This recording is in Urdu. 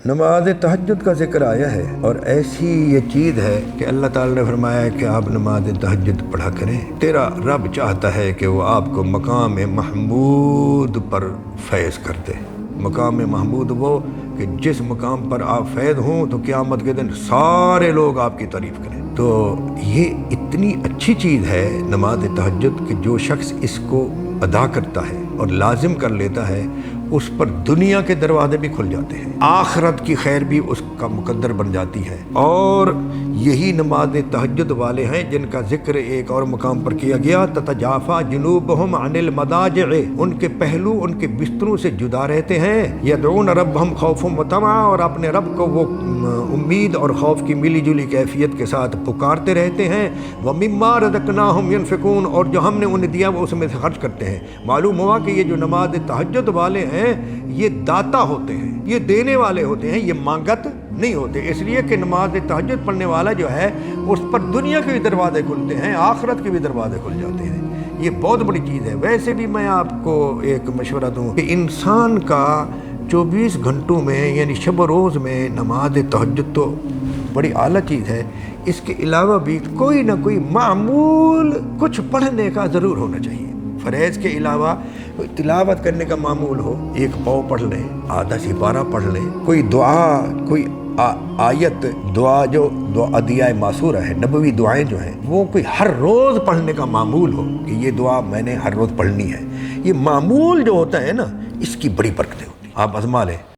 نماز تہجد کا ذکر آیا ہے، اور ایسی یہ چیز ہے کہ اللہ تعالی نے فرمایا ہے کہ آپ نماز تہجد پڑھا کریں۔ تیرا رب چاہتا ہے کہ وہ آپ کو مقام محمود پر فیض کر دے۔ مقام محمود وہ کہ جس مقام پر آپ فیض ہوں تو قیامت کے دن سارے لوگ آپ کی تعریف کریں۔ تو یہ اتنی اچھی چیز ہے نماز تہجد کہ جو شخص اس کو ادا کرتا ہے اور لازم کر لیتا ہے، اس پر دنیا کے دروازے بھی کھل جاتے ہیں، آخرت کی خیر بھی اس کا مقدر بن جاتی ہے۔ اور یہی نماز تہجد والے ہیں جن کا ذکر ایک اور مقام پر کیا گیا، تتجافا جنوبہم عن المضاجع، ان کے پہلو ان کے بستروں سے جدا رہتے ہیں، یدعون ربہم خوفا وطمعا، اور اپنے رب کو وہ امید اور خوف کی ملی جلی کیفیت کے ساتھ پکارتے رہتے ہیں، ومما رزقناہم ینفقون، اور جو ہم نے انہیں دیا وہ اس میں سے خرچ کرتے ہیں۔ معلوم ہوا کہ یہ جو نماز تہجد والے ہیں یہ داتا ہوتے ہیں، یہ دینے والے ہوتے ہیں، یہ مانگت نہیں ہوتے، اس لیے کہ نماز تہجد پڑھنے والا جو ہے اس پر دنیا کے بھی دروازے کھلتے ہیں، آخرت کے بھی دروازے کھل جاتے ہیں۔ یہ بہت بڑی چیز ہے۔ ویسے بھی میں آپ کو ایک مشورہ دوں کہ انسان کا 24 گھنٹوں میں یعنی شب و روز میں نماز تہجد تو بڑی اعلیٰ چیز ہے، اس کے علاوہ بھی کوئی نہ کوئی معمول کچھ پڑھنے کا ضرور ہونا چاہیے۔ فریض کے علاوہ کوئی تلاوت کرنے کا معمول ہو، ایک پاؤ پڑھ لیں، آدھا سپارہ پڑھ لیں، کوئی دعا، کوئی آیت دعا، جو ادعیہ معصورہ ہے، نبوی دعائیں جو ہیں وہ کوئی ہر روز پڑھنے کا معمول ہو کہ یہ دعا میں نے ہر روز پڑھنی ہے۔ یہ معمول جو ہوتا ہے نا، اس کی بڑی برکتیں ہوتی ہیں، آپ آزما لیں۔